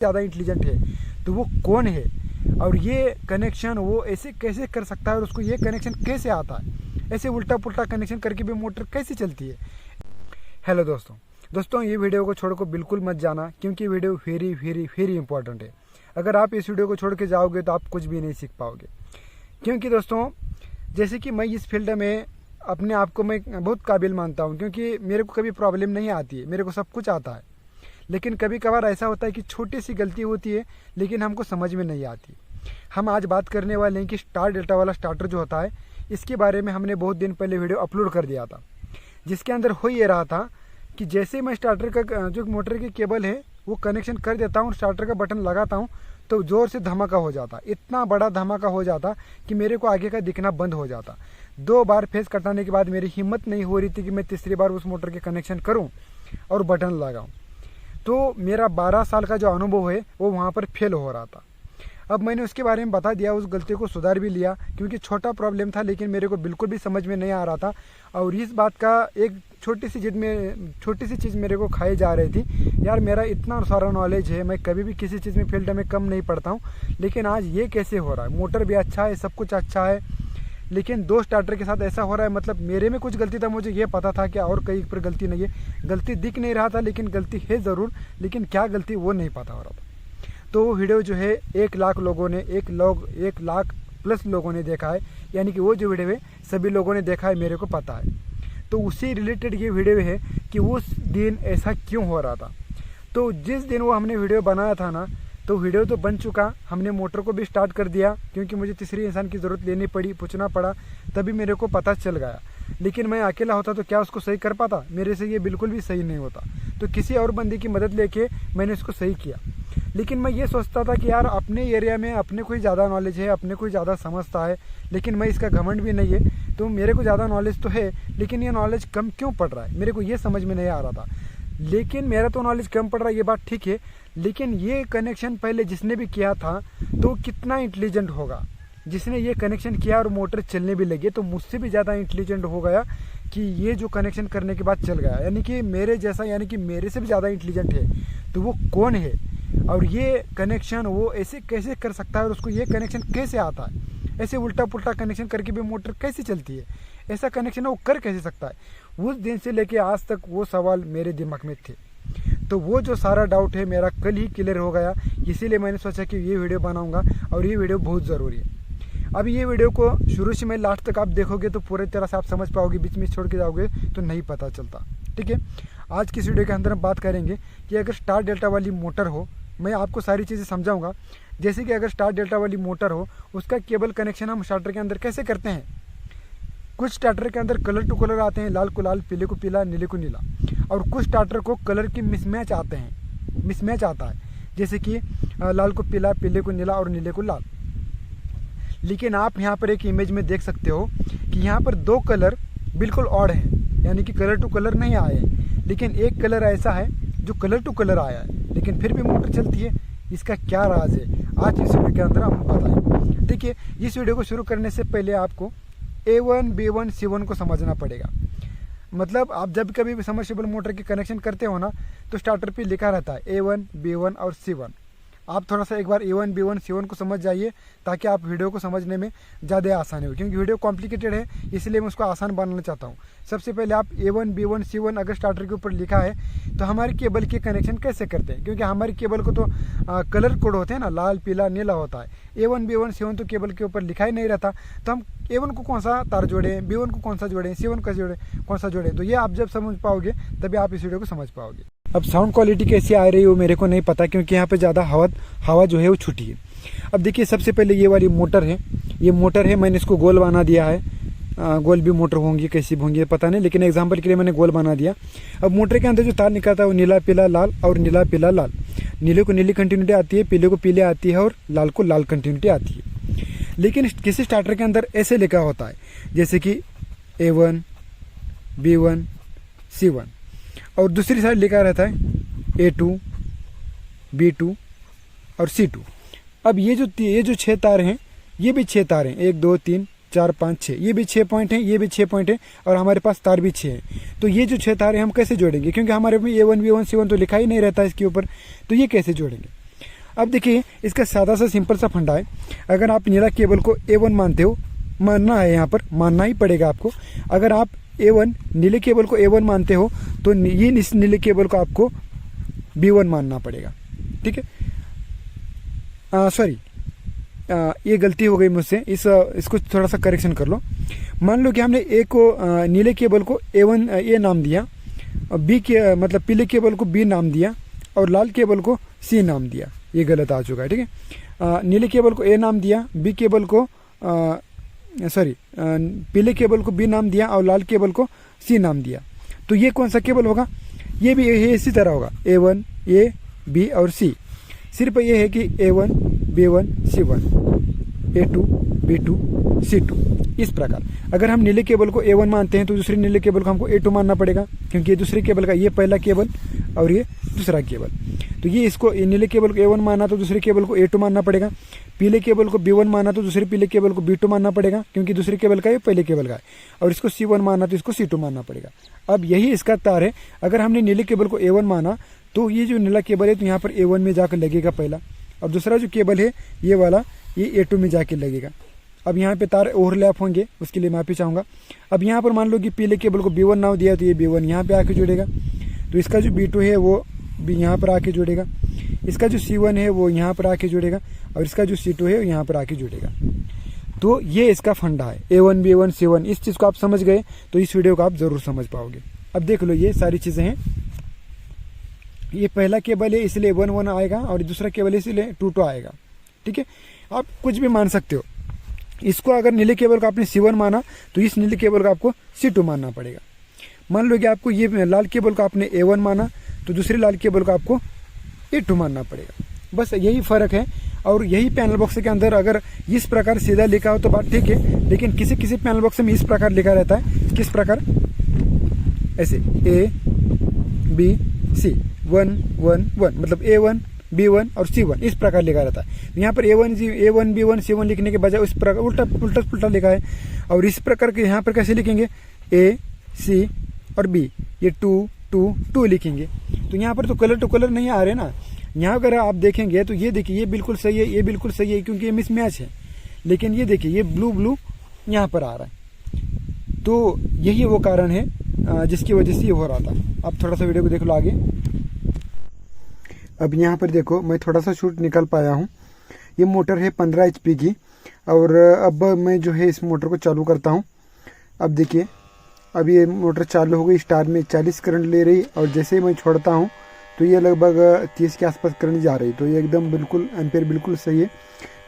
ज़्यादा इंटेलिजेंट है तो वो कौन है, और ये कनेक्शन वो ऐसे कैसे कर सकता है, और उसको ये कनेक्शन कैसे आता है, ऐसे उल्टा पुल्टा कनेक्शन करके भी मोटर कैसे चलती है। हेलो दोस्तों ये वीडियो को छोड़ को बिल्कुल मत जाना, क्योंकि video very very very important है। अगर आप इस वीडियो को छोड़ के जाओगे तो आप कुछ भी नहीं सीख पाओगे। क्योंकि दोस्तों जैसे कि मैं इस फील्ड में अपने आप को मैं बहुत काबिल मानता हूँ, क्योंकि मेरे को कभी प्रॉब्लम नहीं आती है, मेरे को सब कुछ आता है। लेकिन कभी कभार ऐसा होता है कि छोटी सी गलती होती है लेकिन हमको समझ में नहीं आती। हम आज बात करने वाले हैं कि स्टार डेल्टा वाला स्टार्टर जो होता है, इसके बारे में हमने बहुत दिन पहले वीडियो अपलोड कर दिया था, जिसके अंदर हो ये रहा था कि जैसे मैं स्टार्टर का जो मोटर की केबल है वो कनेक्शन कर देता हूँ, स्टार्टर का बटन लगाता हूँ तो ज़ोर से धमाका हो जाता, इतना बड़ा धमाका हो जाता कि मेरे को आगे का दिखना बंद हो जाता। 2 बार फेस कटाने के बाद मेरी हिम्मत नहीं हो रही थी कि मैं तीसरी बार उस मोटर के कनेक्शन करूं और बटन लगाऊं। तो मेरा 12 साल का जो अनुभव है वो वहाँ पर फेल हो रहा था। अब मैंने उसके बारे में बता दिया, उस गलती को सुधार भी लिया, क्योंकि छोटा प्रॉब्लम था लेकिन मेरे को बिल्कुल भी समझ में नहीं आ रहा था। और इस बात का एक छोटी सी चीज़ मेरे को खाई जा रही थी, यार मेरा इतना सारा नॉलेज है, मैं कभी भी किसी चीज़ में फील्ड में कम नहीं पड़ता हूँ, लेकिन आज ये कैसे हो रहा है। मोटर भी अच्छा है, सब कुछ अच्छा है, लेकिन 2 स्टार्टर के साथ ऐसा हो रहा है। मतलब मेरे में कुछ गलती था, मुझे ये पता था कि और कहीं पर गलती नहीं है, गलती दिख नहीं रहा था लेकिन गलती है ज़रूर, लेकिन क्या गलती वो नहीं पता हो रहा था। तो वो वीडियो जो है 1 लाख लोगों ने 1 लाख प्लस लोगों ने देखा है, यानी कि वो जो वीडियो है सभी लोगों ने देखा है, मेरे को पता है। तो उसी रिलेटेड ये वीडियो है कि उस दिन ऐसा क्यों हो रहा था। तो जिस दिन वो हमने वीडियो बनाया था ना, तो वीडियो तो बन चुका, हमने मोटर को भी स्टार्ट कर दिया, क्योंकि मुझे तीसरी इंसान की ज़रूरत लेनी पड़ी, पूछना पड़ा, तभी मेरे को पता चल गया। लेकिन मैं अकेला होता तो क्या उसको सही कर पाता? मेरे से ये बिल्कुल भी सही नहीं होता। तो किसी और बंदे की मदद लेके मैंने इसको सही किया। लेकिन मैं ये सोचता था कि यार अपने एरिया में अपने को ही ज़्यादा नॉलेज है, अपने को ही ज़्यादा समझता है, लेकिन मैं इसका घमंड भी नहीं है, तो मेरे को ज़्यादा नॉलेज तो है, लेकिन ये नॉलेज कम क्यों पड़ रहा है, मेरे को ये समझ में नहीं आ रहा था। लेकिन मेरा तो नॉलेज कम पड़ रहा है, ये बात ठीक है, लेकिन ये कनेक्शन पहले जिसने भी किया था तो कितना इंटेलिजेंट होगा। जिसने ये कनेक्शन किया और मोटर चलने भी लगी, तो मुझसे भी ज़्यादा इंटेलिजेंट हो गया कि ये जो कनेक्शन करने के बाद चल गया, यानी कि मेरे जैसा, यानी कि मेरे से भी ज़्यादा इंटेलिजेंट है। तो वो कौन है, और ये कनेक्शन वो ऐसे कैसे कर सकता है, और उसको ये कनेक्शन कैसे आता है, ऐसे उल्टा पुल्टा कनेक्शन करके भी मोटर कैसे चलती है, ऐसा कनेक्शन वो कर कैसे सकता है। उस दिन से लेके आज तक वो सवाल मेरे दिमाग में थे। तो वो जो सारा डाउट है मेरा कल ही क्लियर हो गया, इसीलिए मैंने सोचा कि ये वीडियो बनाऊंगा, और ये वीडियो बहुत ज़रूरी है। अब ये वीडियो को शुरू से मैं लास्ट तक आप देखोगे तो पूरे तरह से आप समझ पाओगे, बीच में छोड़ के जाओगे तो नहीं पता चलता। ठीक है, आज की इस वीडियो के अंदर हम बात करेंगे कि अगर स्टार डेल्टा वाली मोटर हो, मैं आपको सारी चीज़ें समझाऊंगा। जैसे कि अगर स्टार डेल्टा वाली मोटर हो, उसका केबल कनेक्शन हम स्टार्टर के अंदर कैसे करते हैं। कुछ स्टार्टर के अंदर कलर टू कलर आते हैं, लाल को लाल, पीले को पीला, नीले को नीला, और कुछ स्टार्टर को कलर की मिसमैच आते हैं, मिसमैच आता है, जैसे कि लाल को पीला, पीले को नीला और नीले को लाल। लेकिन आप यहाँ पर एक इमेज में देख सकते हो कि यहाँ पर 2 कलर बिल्कुल ऑड हैं, यानी कि कलर टू कलर नहीं आए हैं, लेकिन एक कलर ऐसा है जो कलर टू कलर आया है, लेकिन फिर भी मोटर चलती है। इसका क्या राज है, आज इस वीडियो के अंदर हम बताएं। देखिए, इस वीडियो को शुरू करने से पहले आपको A1, B1, C1 को समझना पड़ेगा। मतलब आप जब कभी भी सबमर्सिबल मोटर के कनेक्शन करते हो ना, तो स्टार्टर पे लिखा रहता है A1, B1 और C1। आप थोड़ा सा एक बार A1, B1, C1 को समझ जाइए, ताकि आप वीडियो को समझने में ज़्यादा आसानी हो, क्योंकि वीडियो कॉम्प्लिकेटेड है, इसलिए मैं उसको आसान बनाना चाहता हूँ। सबसे पहले आप A1, B1, C1 अगर स्टार्टर के ऊपर लिखा है तो हमारी केबल के कनेक्शन कैसे करते हैं, क्योंकि हमारी केबल को तो कलर कोड होते हैं ना, लाल पीला नीला होता है। A1, B1, C1 तो केबल के ऊपर लिखा ही नहीं रहता, तो हम A1 को कौन सा तार जोड़ें, B1 को कौन सा जोड़ें, C1 का जोड़ें, कौन सा जोड़ें। तो ये आप जब समझ पाओगे तभी आप इस वीडियो को समझ पाओगे। अब साउंड क्वालिटी कैसी आ रही है वो मेरे को नहीं पता, क्योंकि यहाँ पे ज़्यादा हवा जो है वो छूटी है। अब देखिए, सबसे पहले ये वाली मोटर है, ये मोटर है, मैंने इसको गोल बना दिया है। गोल भी मोटर होंगी, कैसी भी होंगी पता नहीं, लेकिन एग्जांपल के लिए मैंने गोल बना दिया। अब मोटर के अंदर जो तार निकलता है वो नीला पीला लाल और नीला पीला लाल। नीले को नीली कंटिन्यूटी आती है, पीले को पीले आती है, और लाल को लाल कंटिन्यूटी आती है। लेकिन किसी स्टार्टर के अंदर ऐसे लिखा होता है, जैसे कि A1, B1, C1, और दूसरी साइड लिखा रहता है A2, B2 और C2। अब ये जो 6 तार हैं, ये भी 6 तार हैं, 1 2 3 4 5 6, ये भी 6 पॉइंट हैं, ये भी 6 पॉइंट हैं, और हमारे पास तार भी 6 हैं। तो ये जो 6 तार हैं हम कैसे जोड़ेंगे, क्योंकि हमारे में A1, B1, C1 तो लिखा ही नहीं रहता इसके ऊपर, तो ये कैसे जोड़ेंगे। अब देखिए इसका सादा सा सिंपल सा फंडा है। अगर आप नीला केबल को A1 मानते हो, मानना है, यहाँ पर मानना ही पड़ेगा आपको। अगर आप A1 नीले केबल को A1 मानते हो तो ये इस नीले केबल को आपको B1 मानना पड़ेगा। ठीक है, सॉरी, ये गलती हो गई मुझसे, इसको थोड़ा सा करेक्शन कर लो। मान लो कि हमने ए को नीले केबल को A1 ए नाम दिया, बी के मतलब पीले केबल को बी नाम दिया और लाल केबल को सी नाम दिया। ये गलत आ चुका है। ठीक है, नीले केबल को ए नाम दिया, बी केबल को सॉरी पीले केबल को बी नाम दिया और लाल केबल को सी नाम दिया। तो ये कौन सा केबल होगा? ये भी इसी तरह होगा, A1 ए बी और सी। सिर्फ ये है कि A1 B1 C1, A2 B2 C2, इस प्रकार। अगर हम नीले केबल को A1 मानते हैं तो दूसरे नीले केबल को हमको A2 मानना पड़ेगा, क्योंकि ये दूसरे केबल का, ये पहला केबल और ये दूसरा केबल। तो ये इसको नीले केबल को A1 माना तो दूसरे केबल को A2 मानना पड़ेगा। पीले केबल को B1 माना तो दूसरे पीले केबल को B2 मानना पड़ेगा, क्योंकि दूसरे केबल का ये पहले केबल का है। और इसको C1 माना तो इसको C2 मानना पड़ेगा। अब यही इसका तार है। अगर हमने नीले केबल को A1 माना तो ये जो नीला केबल है तो यहाँ पर A1 में जाकर लगेगा पहला, और दूसरा जो केबल है ये वाला, ये A2 में जाके लगेगा। अब यहाँ पे तार ओवरलैप होंगे, उसके लिए माफी चाहूँगा। अब यहाँ पर मान लो कि पीले केबल को B1 नाम दिया तो ये B1 यहाँ पे आके जुड़ेगा, तो इसका जो B2 है वो भी यहाँ पर आके जुड़ेगा, इसका जो C1 है वो यहाँ पर आके जुड़ेगा और इसका जो C2 है वो यहाँ पर आके जुड़ेगा। तो ये इसका फंडा है, A1 B1 C1। इस चीज़ को आप समझ गए तो इस वीडियो को आप ज़रूर समझ पाओगे। अब देख लो, ये सारी चीज़ें हैं। ये पहला केबल है इसलिए 1 1 आएगा और दूसरा केबल है इसलिए 2 2 आएगा। ठीक है, आप कुछ भी मान सकते हो। इसको अगर नीले केबल को आपने C1 माना तो इस नीले केबल को आपको C2 मानना पड़ेगा। मान लो कि आपको ये लाल केबल को आपने A1 माना तो दूसरे लाल केबल को आपको A2 मानना पड़ेगा। बस यही फ़र्क है। और यही पैनल बॉक्स के अंदर अगर इस प्रकार सीधा लिखा हो तो बात ठीक है, लेकिन किसी किसी पैनल बॉक्स में इस प्रकार लिखा रहता है। किस प्रकार? ऐसे A B C 1 1 1, मतलब A1 B1 और C1 इस प्रकार लिखा रहता है। यहाँ पर A1 B1 C1 लिखने के बजाय उस प्रकार उल्टा पुल्टा लिखा है। और इस प्रकार के यहाँ पर कैसे लिखेंगे? A C और B, ये 2 2 2 लिखेंगे। तो यहाँ पर तो कलर टू कलर नहीं आ रहे ना। यहाँ अगर आप देखेंगे तो ये देखिए, ये बिल्कुल सही है, ये बिल्कुल सही है, क्योंकि ये मिसमैच है। लेकिन ये देखिए, ये ब्लू यहाँ पर आ रहा है। तो यही वो कारण है जिसकी वजह से ये हो रहा था। अब थोड़ा सा वीडियो को देख लो आगे। अब यहाँ पर देखो, मैं थोड़ा सा शूट निकाल पाया हूँ। ये मोटर है 15 HP की, और अब मैं जो है इस मोटर को चालू करता हूँ। अब देखिए, अब ये मोटर चालू हो गई, स्टार में 40 करंट ले रही, और जैसे ही मैं छोड़ता हूँ तो ये लगभग 30 के आसपास करंट जा रही। तो ये एकदम बिल्कुल एम्पेयर बिल्कुल सही है,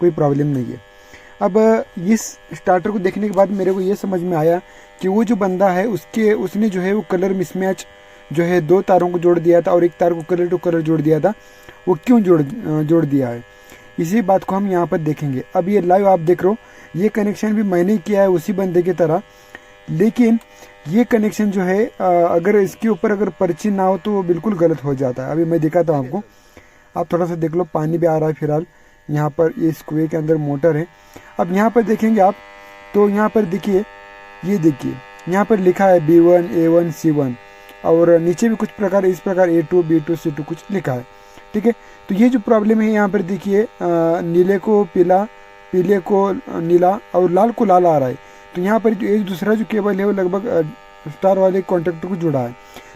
कोई प्रॉब्लम नहीं है। अब इस स्टार्टर को देखने के बाद मेरे को ये समझ में आया कि वो जो बंदा है उसने जो है वो कलर मिसमैच जो है 2 तारों को जोड़ दिया था और एक तार को कलर टू कलर जोड़ दिया था। वो क्यों जोड़ दिया है, इसी बात को हम यहाँ पर देखेंगे। अब ये लाइव आप देख रहे हो, ये कनेक्शन भी मैंने किया है उसी बंदे की तरह, लेकिन ये कनेक्शन जो है अगर इसके ऊपर अगर पर्ची ना हो तो वो बिल्कुल गलत हो जाता है। अभी मैं दिखाता हूँ आपको, आप थोड़ा सा देख लो। पानी भी आ रहा है फिलहाल यहाँ पर, ये इस कुएं के अंदर मोटर है। अब यहाँ पर देखेंगे आप तो यहाँ पर देखिए, ये देखिए यहाँ पर लिखा है B1 A1 C1, और नीचे भी कुछ प्रकार इस प्रकार A2 B2 C2 कुछ लिखा है। ठीक है, तो ये जो प्रॉब्लम है यहाँ पर देखिए, नीले को पीला, पीले को नीला और लाल को लाल आ रहा है। तो यहाँ पर जो एक दूसरा जो केबल है वो लगभग स्टार वाले कॉन्टेक्टर को जुड़ा है।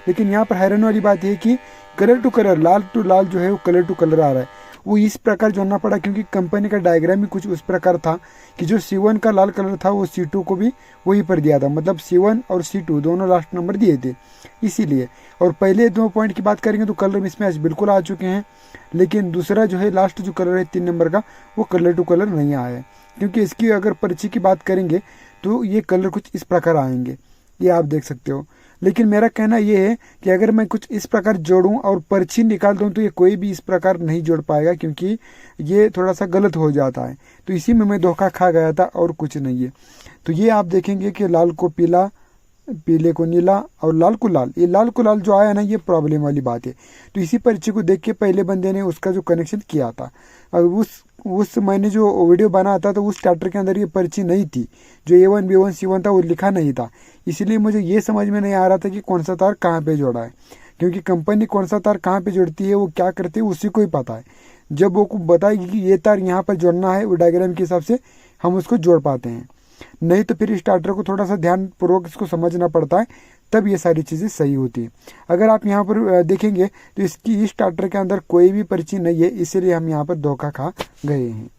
लेकिन यहाँ पर हैरान वाली बात है कि कलर टू कलर, लाल टू लाल जो है वो कलर टू कलर आ रहा है। वो इस प्रकार जोड़ना पड़ा क्योंकि कंपनी का डायग्राम भी कुछ उस प्रकार था कि जो C1 का लाल कलर था वो C2 को भी वही पर दिया था, मतलब C1 और C2 दोनों लास्ट नंबर दिए थे इसीलिए। और पहले 2 पॉइंट की बात करेंगे तो कलर मिसमैच बिल्कुल आ चुके हैं, लेकिन दूसरा जो है लास्ट जो कलर है 3 नंबर का वो कलर टू कलर नहीं आया है। क्योंकि इसकी अगर पर्ची की बात करेंगे तो ये कलर कुछ इस प्रकार आएंगे, ये आप देख सकते हो। लेकिन मेरा कहना ये है कि अगर मैं कुछ इस प्रकार जोड़ूं और पर्ची निकाल दूं तो ये कोई भी इस प्रकार नहीं जोड़ पाएगा, क्योंकि ये थोड़ा सा गलत हो जाता है। तो इसी में मैं धोखा खा गया था और कुछ नहीं है। तो ये आप देखेंगे कि लाल को पीला, पीले को नीला और लाल को लाल, ये लाल को लाल जो आया ना, ये प्रॉब्लम वाली बात है। तो इसी पर्ची को देख के पहले बंदे ने उसका जो कनेक्शन किया था, और उस मैंने जो वीडियो बना था तो उस स्टार्टर के अंदर ये पर्ची नहीं थी, जो A1 B1 C1 था वो लिखा नहीं था। इसलिए मुझे ये समझ में नहीं आ रहा था कि कौन सा तार कहाँ पे जोड़ा है, क्योंकि कंपनी कौन सा तार कहाँ पे जोड़ती है, वो क्या करती है, उसी को ही पता है। जब वो को बताएगी कि ये तार यहाँ पर जोड़ना है, वो डायग्राम के हिसाब से हम उसको जोड़ पाते हैं। नहीं तो फिर स्टार्टर को थोड़ा सा ध्यानपूर्वक इसको समझना पड़ता है, तब ये सारी चीज़ें सही होती है। अगर आप यहाँ पर देखेंगे तो इसकी स्टार्टर के अंदर कोई भी पर्ची नहीं है, इसीलिए हम यहाँ पर धोखा खा गए हैं।